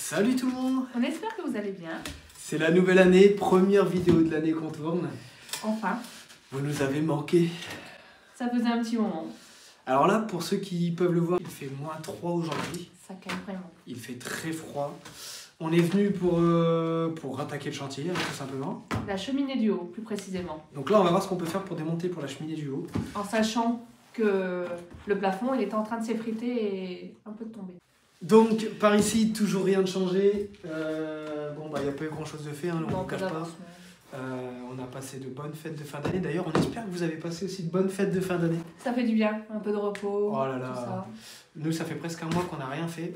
Salut tout le monde! On espère que vous allez bien. C'est la nouvelle année, première vidéo de l'année qu'on tourne. Enfin. Vous nous avez manqué. Ça faisait un petit moment. Alors là, pour ceux qui peuvent le voir, il fait -3 aujourd'hui. Ça calme vraiment. Il fait très froid. On est venu pour attaquer le chantier, tout simplement. La cheminée du haut, plus précisément. Donc là, on va voir ce qu'on peut faire pour démonter pour la cheminée du haut. En sachant que le plafond, il est en train de s'effriter et un peu de tomber. Donc, par ici, toujours rien de changé. Bon, bah, il n'y a pas eu grand-chose de fait, hein, on ne cache pas. On a passé de bonnes fêtes de fin d'année. D'ailleurs, on espère que vous avez passé aussi de bonnes fêtes de fin d'année. Ça fait du bien, un peu de repos. Oh là là. Tout ça. Nous, ça fait presque un mois qu'on n'a rien fait,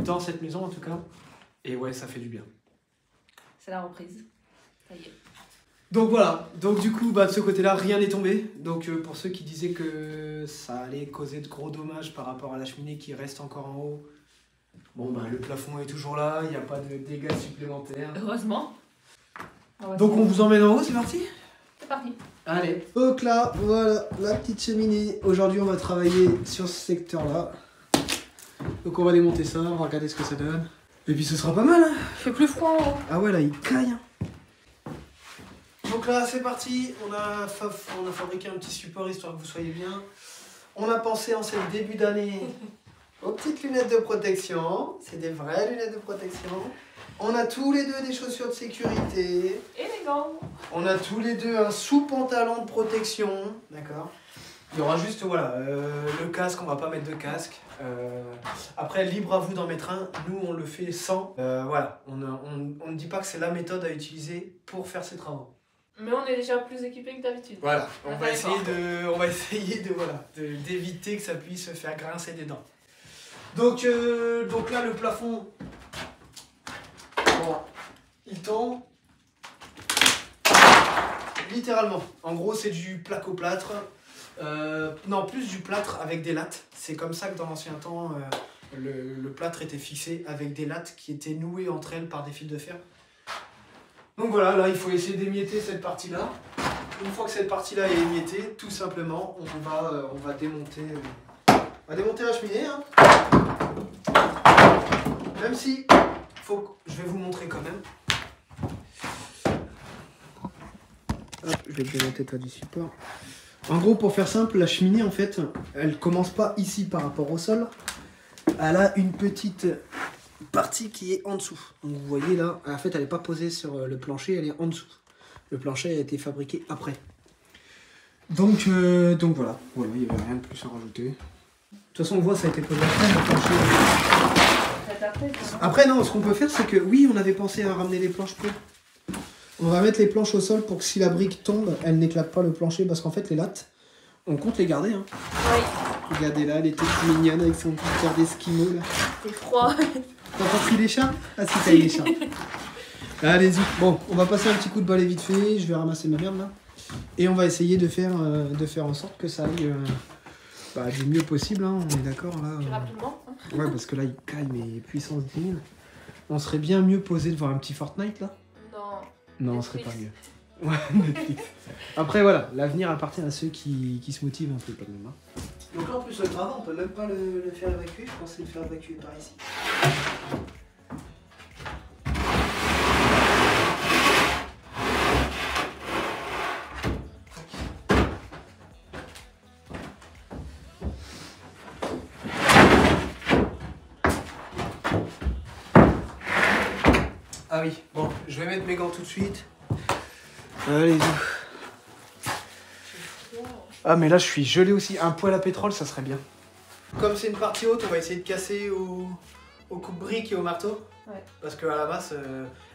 dans cette maison en tout cas. Et ouais, ça fait du bien. C'est la reprise. Ça y est. Donc voilà, donc du coup, bah, de ce côté-là, rien n'est tombé. Donc pour ceux qui disaient que ça allait causer de gros dommages par rapport à la cheminée qui reste encore en haut, bon, bah, le plafond est toujours là, il n'y a pas de dégâts supplémentaires. Heureusement. Donc on vous emmène en haut, c'est parti? C'est parti. Allez. Donc là, voilà la petite cheminée. Aujourd'hui, on va travailler sur ce secteur-là. Donc on va démonter ça, on va regarder ce que ça donne. Et puis ce sera pas mal, hein. Il fait plus froid en haut. Ah ouais, là, il caille, hein. Donc là, c'est parti. On a fabriqué un petit support histoire que vous soyez bien. On a pensé en ce début d'année aux petites lunettes de protection. C'est des vraies lunettes de protection. On a tous les deux des chaussures de sécurité. Et les gants. On a tous les deux un sous-pantalon de protection. D'accord. Il y aura juste, voilà, le casque, on va pas mettre de casque. Après, libre à vous d'en mettre un. Nous, on le fait sans. Voilà, on ne dit pas que c'est la méthode à utiliser pour faire ces travaux. Mais on est déjà plus équipés que d'habitude. Voilà, on va essayer d'éviter que ça puisse se faire grincer des dents. Donc là, le plafond, bon, il tombe. Littéralement. En gros, c'est du placo-plâtre. Non, plus du plâtre avec des lattes. C'est comme ça que dans l'ancien temps, le plâtre était fixé avec des lattes qui étaient nouées entre elles par des fils de fer. Donc voilà, là il faut essayer d'émietter cette partie-là. Une fois que cette partie-là est émiettée, tout simplement, on va démonter la cheminée. Hein. Même si, je vais vous montrer quand même. Hop, je vais te démonter toi du support. En gros, pour faire simple, la cheminée, en fait, elle commence pas ici par rapport au sol. Elle a une petite partie qui est en dessous. Donc vous voyez là, en fait, elle n'est pas posée sur le plancher, elle est en dessous. Le plancher a été fabriqué après. Donc voilà, il n'y avait rien de plus à rajouter. De toute façon, on voit, ça a été posé après, le plancher. Après, non, ce qu'on peut faire, c'est que, oui, on avait pensé à ramener les planches pour. On va mettre les planches au sol pour que si la brique tombe, elle n'éclate pas le plancher, parce qu'en fait, les lattes, on compte les garder. Hein. Oui. Regardez là, elle était toute mignonne avec son petit cœur d'esquimau là. C'est froid. T'as pas pris les chats? Ah si, t'as eu les chats. Allez-y. Bon, on va passer un petit coup de balai vite fait. Je vais ramasser ma merde là. Et on va essayer de faire en sorte que ça aille du mieux possible. Hein. On est d'accord là. Rapidement. Ouais, parce que là, il caille, mais puissance 10 000. On serait bien mieux posé devant un petit Fortnite là. Non, on serait pas mieux. Ouais, Netflix. Après, voilà, l'avenir appartient à ceux qui se motivent un peu quand même. Hein. Donc là, en plus, le travail, on peut même pas le faire évacuer. Je pensais le faire évacuer par ici. Ah oui, bon, je vais mettre mes gants tout de suite. Allez-y. Ah mais là je suis gelé aussi, un poêle à pétrole ça serait bien. Comme c'est une partie haute, on va essayer de casser au coupe-briques et au marteau. Ouais. Parce qu'à la base,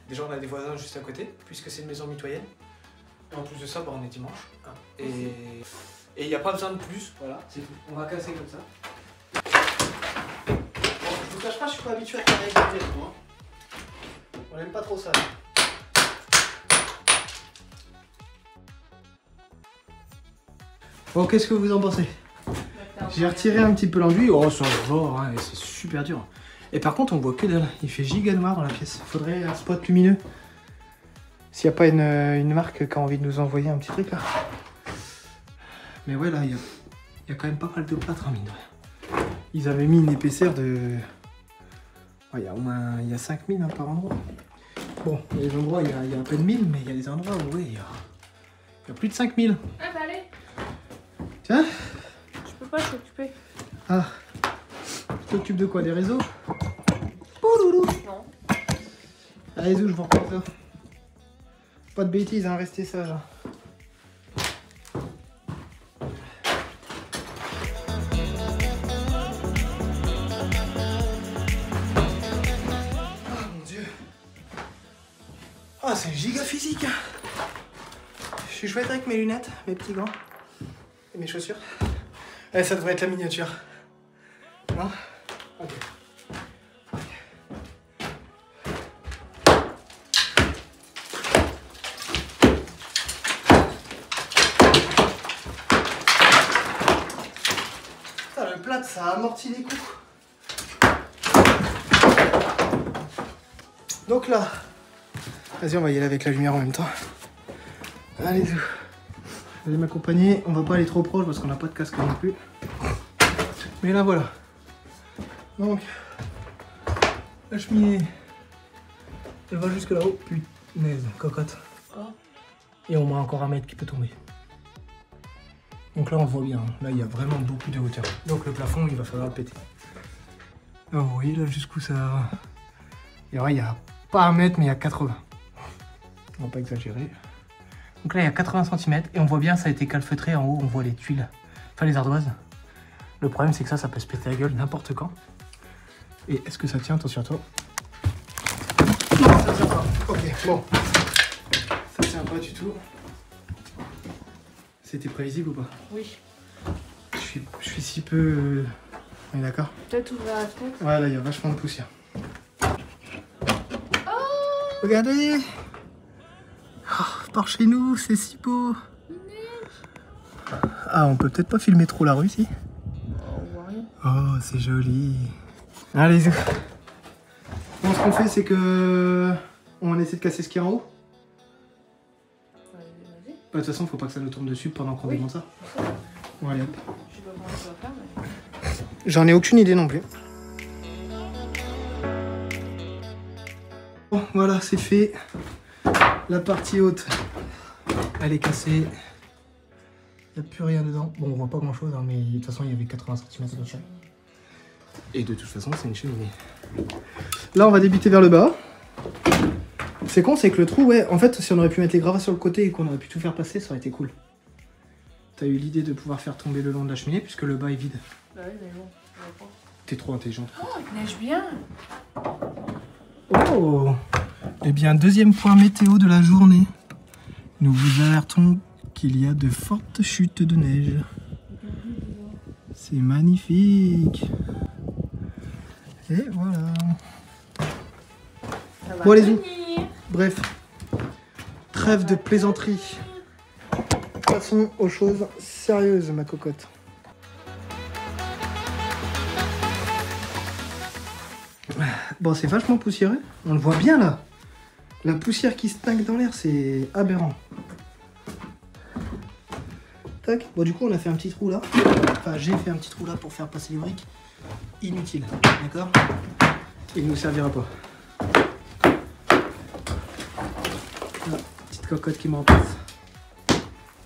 déjà on a des voisins juste à côté, puisque c'est une maison mitoyenne. Et en plus de ça, on est dimanche. Hein. Et il n'y a pas besoin de plus, voilà, c'est tout. On va casser comme ça. Bon, je vous cache pas, je suis pas habitué à travailler avec les moi. On n'aime pas trop ça. Bon, qu'est-ce que vous en pensez? J'ai retiré un petit peu l'enduit. Oh, ça va, hein, c'est super dur. Et par contre, on voit que dalle. Il fait giga noir dans la pièce. Faudrait un spot lumineux. S'il n'y a pas une marque qui a envie de nous envoyer un petit truc là. Mais ouais, là, il y a quand même pas mal de plâtre, hein, mine de rien. Ils avaient mis une épaisseur de Ouais, il y a au moins 5000 hein, par endroit. Bon, il y a des endroits, il y a à peine 1000, mais il y a des endroits où il y a plus de 5000. Ah bah allez. Tiens. Je peux pas t'occuper. Ah. Tu t'occupes de quoi? Des réseaux? Pouloulou. Non. Allez, Zou, je vous reprends ça. Pas de bêtises, hein, restez sage. Hein. Ah, c'est giga physique. Je suis chouette avec mes lunettes, mes petits gants et mes chaussures. Eh, ça devrait être la miniature. Non? Ok. Putain, le plat, ça amortit les coups. Donc là, vas-y, on va y aller avec la lumière en même temps. Allez, Zou. Vous allez m'accompagner. On va pas aller trop proche parce qu'on n'a pas de casque non plus. Mais là, voilà. Donc, la cheminée, elle va jusque là-haut. Punaise, cocotte. Et on a encore un mètre qui peut tomber. Donc là, on voit bien. Là, il y a vraiment beaucoup de hauteur. Donc le plafond, il va falloir le péter. Alors, vous voyez là jusqu'où ça va. Et ouais, il y a pas un mètre, mais il y a 80. On va pas exagérer. Donc là, il y a 80 cm et on voit bien, ça a été calfeutré. En haut, on voit les tuiles, enfin les ardoises. Le problème, c'est que ça peut se péter la gueule n'importe quand. Et est-ce que ça tient? Attention à toi. Non, ça tient pas. Ok, bon. Ça tient pas du tout. C'était prévisible ou pas? Oui. Je suis si peu... On est d'accord? Peut-être ouvrir la fenêtre. Ouais, là, il y a vachement de poussière. Regardez! Oh, par chez nous, c'est si beau! Ah, on peut peut-être pas filmer trop la rue ici? Oh, c'est joli! Allez, Zou! Bon, ce qu'on fait, c'est que... On essaie de casser ce qu'il y a en haut? Vas-y. Bah, de toute façon, faut pas que ça nous tombe dessus pendant qu'on démonte ça. Bon, allez, hop. Je sais pas comment ça va faire, mais... J'en ai aucune idée non plus. Bon, voilà, c'est fait. La partie haute, elle est cassée. Il n'y a plus rien dedans. Bon, on voit pas grand chose, hein, mais de toute façon, il y avait 80 cm de chaîne. Et de toute façon, c'est une cheminée. Là, on va débuter vers le bas. C'est con, c'est que le trou, ouais, en fait, si on aurait pu mettre les gravats sur le côté et qu'on aurait pu tout faire passer, ça aurait été cool. T'as eu l'idée de pouvoir faire tomber le long de la cheminée puisque le bas est vide. Bah oui, mais bon, on va pas. T'es trop intelligente. Oh, il neige bien. Oh! Eh bien, deuxième point météo de la journée. Nous vous alertons qu'il y a de fortes chutes de neige. C'est magnifique. Et voilà. Bon, allez, Zou. Bref. Trêve de plaisanterie. Passons aux choses sérieuses, ma cocotte. Bon, c'est vachement poussiéreux. On le voit bien là. La poussière qui stagne dans l'air, c'est aberrant. Tac. Bon, du coup, on a fait un petit trou là. Enfin, j'ai fait un petit trou là pour faire passer les briques. Inutile. D'accord? Il ne nous servira pas. Là, petite cocotte qui m'en passe.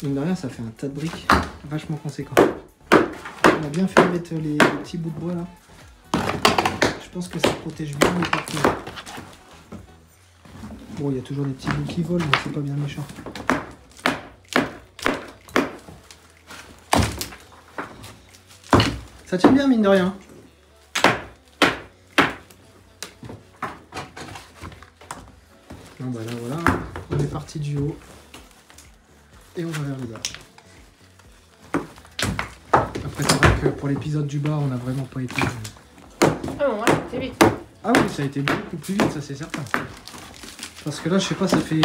Mine de rien, ça fait un tas de briques vachement conséquent. On a bien fait mettre les petits bouts de bois là. Je pense que ça protège bien les parties. Bon, il y a toujours des petits bouts qui volent, mais c'est pas bien méchant. Ça tient bien, mine de rien. Bon, bah là, voilà. On est parti du haut. Et on va vers le bas. Après, c'est vrai que pour l'épisode du bas, on n'a vraiment pas été... Ah bon, ouais, c'est vite. Ah oui, ça a été beaucoup plus vite, ça c'est certain. Parce que là, je sais pas, ça fait...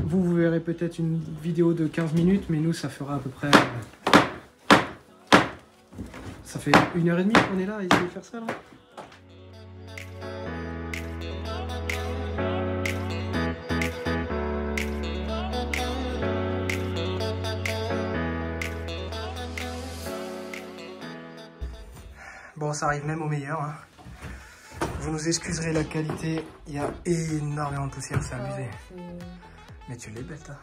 Vous verrez peut-être une vidéo de 15 minutes, mais nous, ça fera à peu près... Ça fait 1h30 qu'on est là à essayer de faire ça, là. Bon, ça arrive même au meilleur. Hein. vous nous excuserez la qualité, il y a énormément de poussière, c'est abusé. Mais tu l'es belle, toi.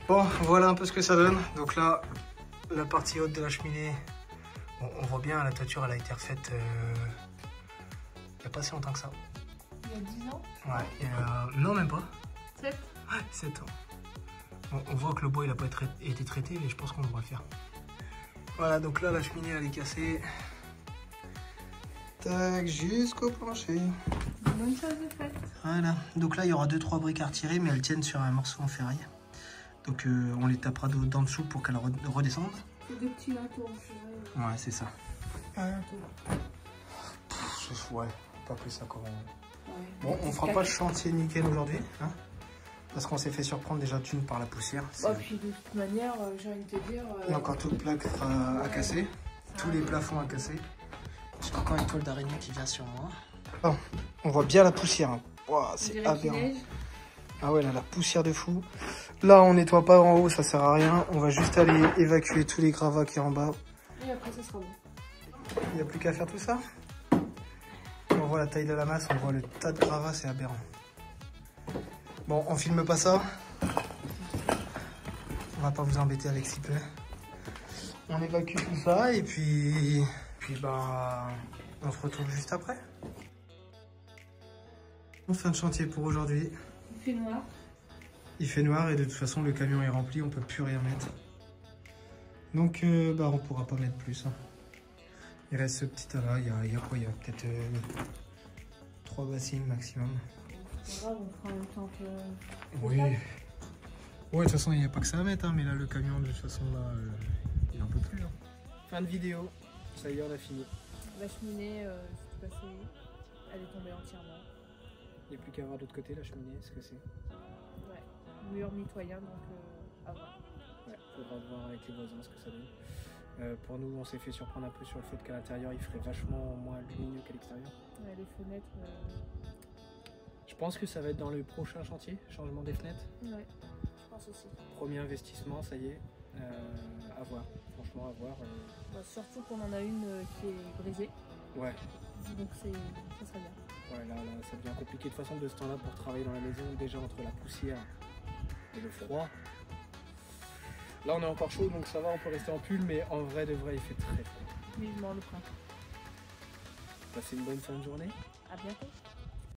Bon, voilà un peu ce que ça donne. Donc là, la partie haute de la cheminée, bon, on voit bien, la toiture elle a été refaite il n'y a pas si longtemps que ça. Il y a 10 ans? Ouais, non même pas. 7? Ouais, 7 ans. Bon, on voit que le bois il n'a pas été traité, mais je pense qu'on devrait le faire. Voilà, donc là la cheminée elle est cassée. Tac, jusqu'au plancher. Bonne chose de faite. Voilà, donc là il y aura 2-3 briques à retirer, mais elles tiennent sur un morceau en ferraille. Donc on les tapera d'en dessous pour qu'elles redescendent. C'est des petits linteaux en ferraille. Ouais, c'est ça. Un linteau. Ouais, pas plus ça comment. Ouais. Bon, on fera pas le chantier nickel aujourd'hui, hein, parce qu'on s'est fait surprendre déjà d'une par la poussière. Oh, puis de toute manière, j'ai envie de te dire. Il y a encore tout le plaque à casser, tous les plafonds à casser. J'ai encore une toile d'araignée qui vient sur moi. Bon, on voit bien la poussière. Hein. Wow, c'est aberrant. Ah ouais, là, la poussière de fou. Là, on nettoie pas en haut, ça sert à rien. On va juste aller évacuer tous les gravats qui sont en bas. Et après, ça sera bon. Il n'y a plus qu'à faire tout ça. On voit la taille de la masse, on voit le tas de gravats, c'est aberrant. Bon, on filme pas ça. On va pas vous embêter avec si peu. On évacue tout ça et puis bah, on se retrouve juste après. On fait un chantier pour aujourd'hui. Il fait noir. Il fait noir et de toute façon le camion est rempli, on peut plus rien mettre. Donc bah on pourra pas mettre plus. Hein. Il reste ce petit tas là, il y a quoi? Il y a peut-être 3 bassines maximum. C'est grave, on fera en même temps que... Oui. Ouais, de toute façon il n'y a pas que ça à mettre, hein, mais là le camion de toute façon là, il en peut plus. Hein. Fin de vidéo, ça y est on a fini. La cheminée, c'est passé, elle est tombée entièrement. Il n'y a plus qu'à voir de l'autre côté la cheminée, ce que c'est. Ouais, mur mitoyen, donc à voir. Ouais, faudra voir avec les voisins ce que ça donne. Pour nous, on s'est fait surprendre un peu sur le fait qu'à l'intérieur, il ferait vachement moins lumineux qu'à l'extérieur. Ouais, les fenêtres... Je pense que ça va être dans le prochain chantier, changement des fenêtres. Ouais, je pense aussi. Premier investissement, ça y est, à voir. Franchement, à voir. Bah, surtout qu'on en a une qui est brisée. Ouais. Donc ça serait bien. Ouais, là, ça devient compliqué de toute façon de ce temps-là pour travailler dans la maison, déjà entre la poussière et le froid. Là on est encore chaud donc ça va, on peut rester en pull, mais en vrai de vrai il fait très froid. Vivement le printemps. Passez une bonne fin de journée. À bientôt.